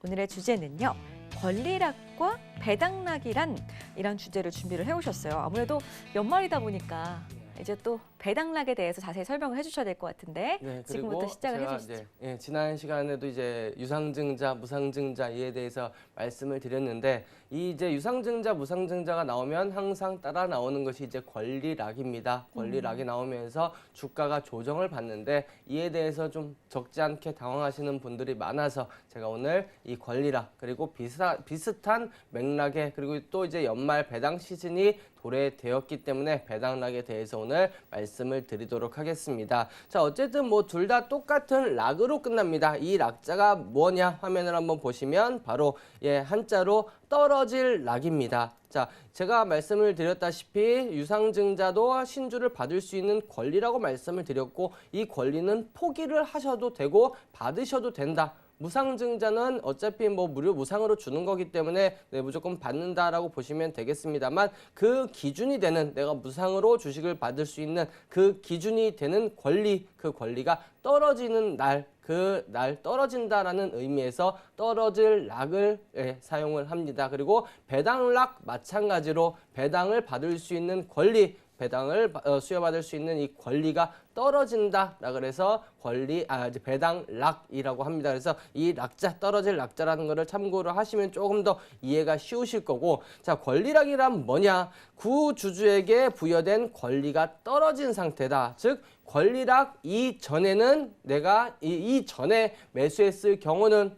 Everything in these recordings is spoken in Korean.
오늘의 주제는요. 권리락과 배당락이란 이런 주제를 준비를 해오셨어요. 아무래도 연말이다 보니까 이제 또 배당락에 대해서 자세히 설명을 해주셔야 될 것 같은데 네, 지금부터 시작을 해주시죠. 지난 시간에도 이제 유상증자, 무상증자 이에 대해서 말씀을 드렸는데 이제 유상증자, 무상증자가 나오면 항상 따라 나오는 것이 이제 권리락입니다. 권리락이 나오면서 주가가 조정을 받는데 이에 대해서 좀 적지 않게 당황하시는 분들이 많아서 제가 오늘 이 권리락 그리고 비슷한 맥락에 그리고 또 이제 연말 배당 시즌이 도래되었기 때문에 배당락에 대해서 오늘 말씀을 드리도록 하겠습니다. 자, 어쨌든 뭐 둘 다 똑같은 락으로 끝납니다. 이 락자가 뭐냐 화면을 한번 보시면 바로 한자로 떨어질 락입니다. 자, 제가 말씀을 드렸다시피 유상증자도 신주를 받을 수 있는 권리라고 말씀을 드렸고 이 권리는 포기를 하셔도 되고 받으셔도 된다. 무상증자는 어차피 뭐 무상으로 주는 거기 때문에 무조건 받는다라고 보시면 되겠습니다만 그 기준이 되는 내가 무상으로 주식을 받을 수 있는 그 기준이 되는 권리, 그 권리가 떨어지는 날, 그 날 떨어진다라는 의미에서 떨어질 락을 사용을 합니다. 그리고 배당락 마찬가지로 배당을 받을 수 있는 권리, 배당을 수여받을 수 있는 이 권리가 떨어진다라 그래서 이제 배당락이라고 합니다. 그래서 이 락자 떨어질 락자라는 거를 참고로 하시면 조금 더 이해가 쉬우실 거고 자 권리락이란 뭐냐 구주주에게 부여된 권리가 떨어진 상태다. 즉 권리락 이전에는 내가 이전에 매수했을 경우는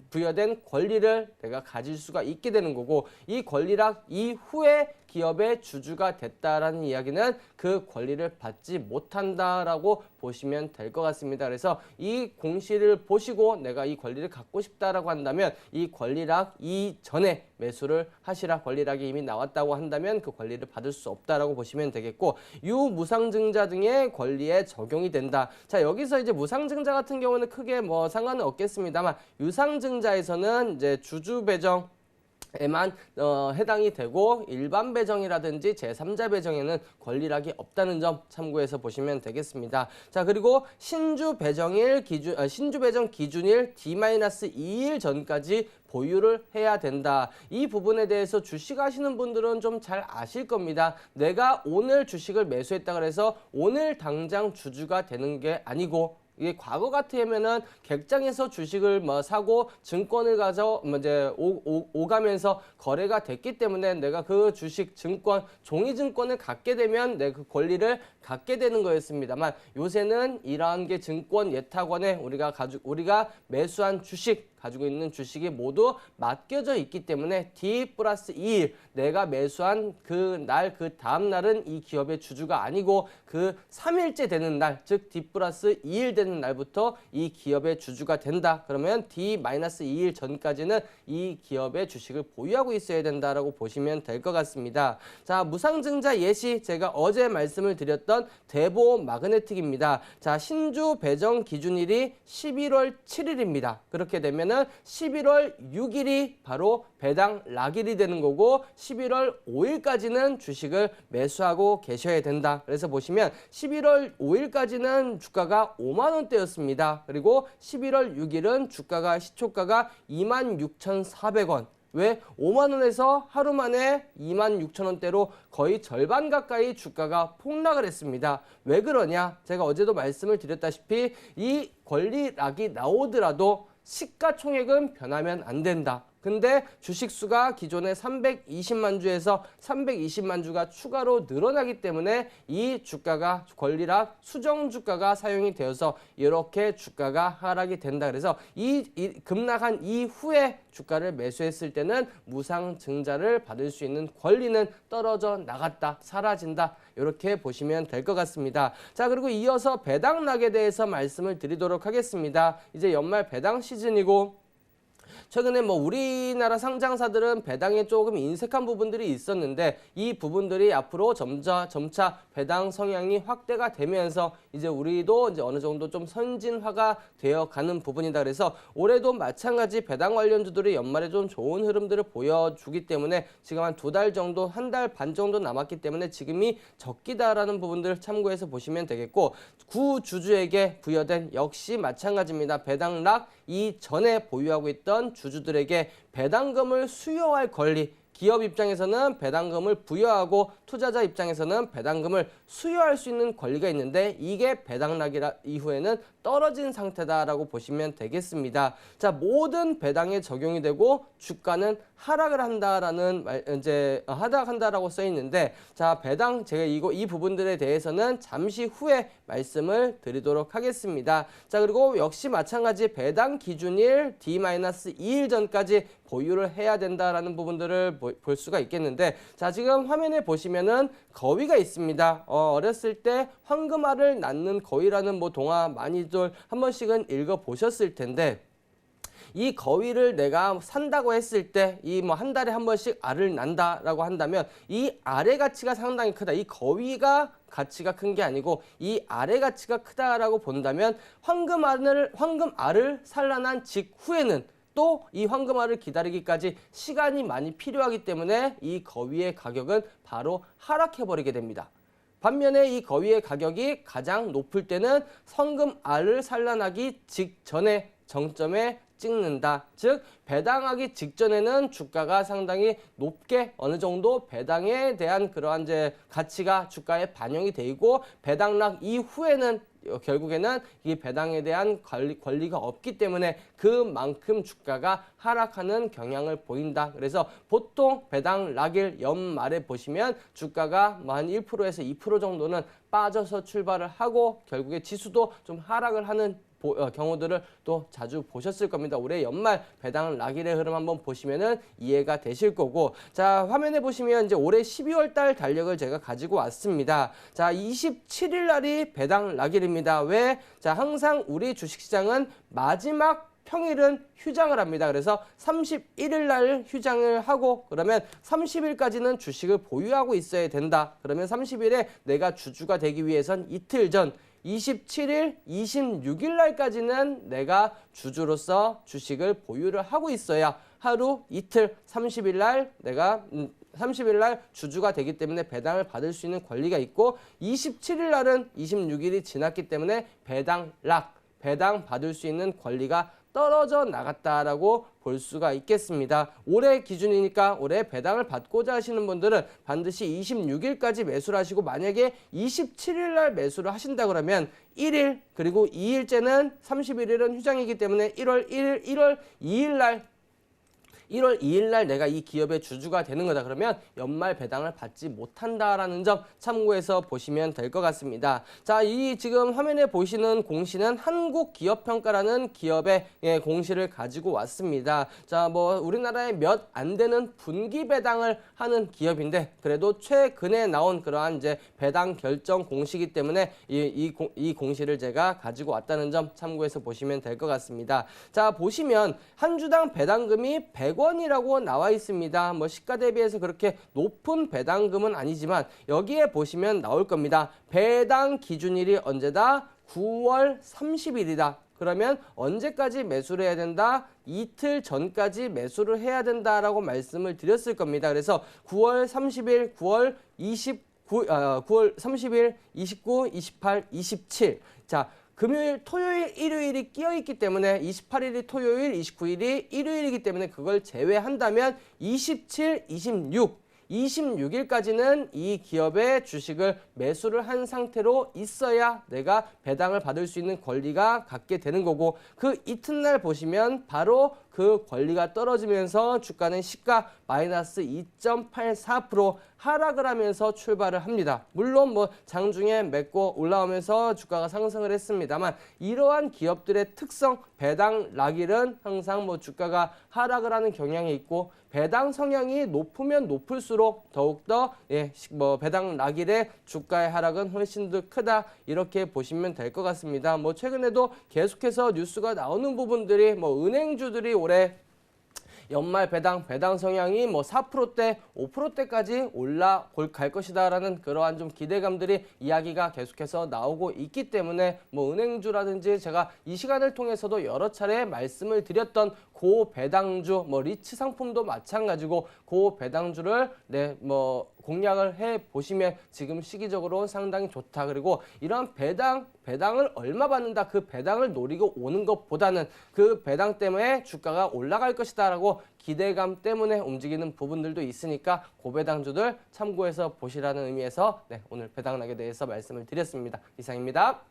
부여된 권리를 내가 가질 수가 있게 되는 거고 이 권리락 이후에 기업의 주주가 됐다라는 이야기는 그 권리를 받지 못한다라고 보시면 될 것 같습니다. 그래서 이 공시를 보시고 내가 이 권리를 갖고 싶다라고 한다면 이 권리락 이전에 매수를 하시라 권리락이 이미 나왔다고 한다면 그 권리를 받을 수 없다라고 보시면 되겠고 유무상증자 등의 권리에 적용이 된다. 자 여기서 이제 무상증자 같은 경우는 크게 뭐 상관은 없겠습니다만 유상증자에서는 이제 주주 배정 에만 해당이 되고 일반 배정이라든지 제3자 배정에는 권리락이 없다는 점 참고해서 보시면 되겠습니다. 자 그리고 신주 배정 기준일 D-2일 전까지 보유를 해야 된다. 이 부분에 대해서 주식하시는 분들은 좀 잘 아실 겁니다. 내가 오늘 주식을 매수했다 그래서 오늘 당장 주주가 되는 게 아니고 이게 과거 같으면은 객장에서 주식을 사고 증권을 가서 이제 오가면서 거래가 됐기 때문에 내가 그 주식 증권 종이 증권을 갖게 되면 내 그 권리를 갖게 되는 거였습니다만 요새는 이러한 게 증권 예탁원에 우리가 매수한 주식 가지고 있는 주식이 모두 맡겨져 있기 때문에 D+2일 내가 매수한 그 다음 날은 이 기업의 주주가 아니고 그 3일째 되는 날, 즉 D+2일 되는 날부터 이 기업의 주주가 된다. 그러면 D-2일 전까지는 이 기업의 주식을 보유하고 있어야 된다라고 보시면 될 것 같습니다. 자, 무상증자 예시 제가 어제 말씀을 드렸던 대보 마그네틱입니다. 자, 신주 배정 기준일이 11월 7일입니다. 그렇게 되면 11월 6일이 바로 배당 락일이 되는 거고 11월 5일까지는 주식을 매수하고 계셔야 된다. 그래서 보시면 11월 5일까지는 주가가 5만 원대였습니다. 그리고 11월 6일은 시초가가 26,400원. 왜 5만 원에서 하루 만에 26,000원대로 거의 절반 가까이 주가가 폭락을 했습니다. 왜 그러냐? 제가 어제도 말씀을 드렸다시피 이 권리락이 나오더라도 시가총액은 변하면 안 된다. 근데 주식수가 기존의 320만 주에서 320만 주가 추가로 늘어나기 때문에 이 주가가 권리락 수정 주가가 사용이 되어서 이렇게 주가가 하락이 된다. 그래서 이 급락한 이후에 주가를 매수했을 때는 무상증자를 받을 수 있는 권리는 떨어져 나갔다, 사라진다. 이렇게 보시면 될 것 같습니다. 자, 그리고 이어서 배당락에 대해서 말씀을 드리도록 하겠습니다. 이제 연말 배당 시즌이고 최근에 우리나라 상장사들은 배당에 조금 인색한 부분들이 있었는데 이 부분들이 앞으로 점차 배당 성향이 확대가 되면서 이제 우리도 이제 어느 정도 좀 선진화가 되어 가는 부분이다. 그래서 올해도 마찬가지 배당 관련주들이 연말에 좀 좋은 흐름들을 보여주기 때문에 지금 한 2달 정도, 1달 반 정도 남았기 때문에 지금이 적기다라는 부분들을 참고해서 보시면 되겠고, 구주주에게 부여된 역시 마찬가지입니다. 배당락 이전에 보유하고 있던 주주들에게 배당금을 수여할 권리, 기업 입장에서는 배당금을 부여하고 투자자 입장에서는 배당금을 수여할 수 있는 권리가 있는데 이게 배당락이라 이후에는 떨어진 상태다라고 보시면 되겠습니다. 자, 모든 배당에 적용이 되고 주가는 하락을 한다라는 하락한다라고 써 있는데, 자, 배당 제가 이 부분들에 대해서는 잠시 후에 말씀을 드리도록 하겠습니다. 자, 그리고 역시 마찬가지 배당 기준일 D-2일 전까지 보유를 해야 된다라는 부분들을 볼 수가 있겠는데, 자, 지금 화면에 보시면은 거위가 있습니다. 어렸을 때 황금알을 낳는 거위라는 동화 많이들 한 번씩은 읽어 보셨을 텐데, 이 거위를 내가 산다고 했을 때 이 한 달에 한 번씩 알을 낳는다라고 한다면 이 알의 가치가 상당히 크다. 이 거위가 가치가 큰 게 아니고 이 알의 가치가 크다라고 본다면 황금알을 산란한 직후에는 또 이 황금알을 기다리기까지 시간이 많이 필요하기 때문에 이 거위의 가격은 바로 하락해버리게 됩니다. 반면에 이 거위의 가격이 가장 높을 때는 황금알을 산란하기 직전에 정점에 찍는다. 즉 배당하기 직전에는 주가가 상당히 높게 어느 정도 배당에 대한 그러한 가치가 주가에 반영이 되고, 배당락 이후에는 결국에는 이 배당에 대한 권리가 없기 때문에 그만큼 주가가 하락하는 경향을 보인다. 그래서 보통 배당락일 연말에 보시면 주가가 한 1%에서 2% 정도는 빠져서 출발을 하고 결국에 지수도 좀 하락을 하는 경우들을 또 자주 보셨을 겁니다. 올해 연말 배당 락일의 흐름 한번 보시면은 이해가 되실 거고, 자, 화면에 보시면 이제 올해 12월 달 달력을 제가 가지고 왔습니다. 자, 27일 날이 배당 락일입니다. 왜? 자, 항상 우리 주식시장은 마지막 평일은 휴장을 합니다. 그래서 31일 날 휴장을 하고, 그러면 30일까지는 주식을 보유하고 있어야 된다. 그러면 30일에 내가 주주가 되기 위해선 이틀 전 27일, 26일 날까지는 내가 주주로서 주식을 보유를 하고 있어야 하루 이틀 30일 날 내가 30일 날 주주가 되기 때문에 배당을 받을 수 있는 권리가 있고, 27일 날은 26일이 지났기 때문에 배당 받을 수 있는 권리가 떨어져 나갔다라고 볼 수가 있겠습니다. 올해 기준이니까 올해 배당을 받고자 하시는 분들은 반드시 26일까지 매수를 하시고, 만약에 27일 날 매수를 하신다 그러면 1일 그리고 2일째는 31일은 휴장이기 때문에 1월 2일 날 내가 이 기업의 주주가 되는 거다. 그러면 연말 배당을 받지 못한다라는 점 참고해서 보시면 될 것 같습니다. 자, 이 지금 화면에 보시는 공시는 한국기업평가라는 기업의 공시를 가지고 왔습니다. 자, 우리나라에 몇 안 되는 분기 배당을 하는 기업인데 그래도 최근에 나온 그러한 배당 결정 공시이기 때문에 이 공시를 제가 가지고 왔다는 점 참고해서 보시면 될 것 같습니다. 자, 보시면 한 주당 배당금이 100원이라고 나와 있습니다. 시가 대비해서 그렇게 높은 배당금은 아니지만 여기에 보시면 나올 겁니다. 배당 기준일이 언제다? 9월 30일이다. 그러면 언제까지 매수를 해야 된다? 이틀 전까지 매수를 해야 된다라고 말씀을 드렸을 겁니다. 그래서 9월 30일, 9월 30일, 29, 28, 27. 자, 금요일, 토요일, 일요일이 끼어있기 때문에 28일이 토요일, 29일이 일요일이기 때문에 그걸 제외한다면 27, 26일까지는 이 기업의 주식을 매수를 한 상태로 있어야 내가 배당을 받을 수 있는 권리가 갖게 되는 거고, 그 이튿날 보시면 바로 그 권리가 떨어지면서 주가는 시가 마이너스 2.84% 하락을 하면서 출발을 합니다. 물론 장중에 맺고 올라오면서 주가가 상승을 했습니다만, 이러한 기업들의 특성, 배당 락일은 항상 주가가 하락을 하는 경향이 있고, 배당 성향이 높으면 높을수록 더욱더 배당 락일의 주가의 하락은 훨씬 더 크다, 이렇게 보시면 될 것 같습니다. 최근에도 계속해서 뉴스가 나오는 부분들이 은행주들이 올해 연말 배당 성향이 뭐 4%대, 5%대까지 올라갈 것이다라는 그러한 좀 기대감들이 이야기가 계속해서 나오고 있기 때문에 뭐 은행주라든지 제가 이 시간을 통해서도 여러 차례 말씀을 드렸던 고배당주, 뭐 리츠 상품도 마찬가지고 고배당주를 뭐 공략을 해 보시면 지금 시기적으로 상당히 좋다. 그리고 이런 배당을 얼마 받는다, 그 배당을 노리고 오는 것보다는 그 배당 때문에 주가가 올라갈 것이다라고 기대감 때문에 움직이는 부분들도 있으니까 고배당주들 참고해서 보시라는 의미에서 오늘 배당락에 대해서 말씀을 드렸습니다. 이상입니다.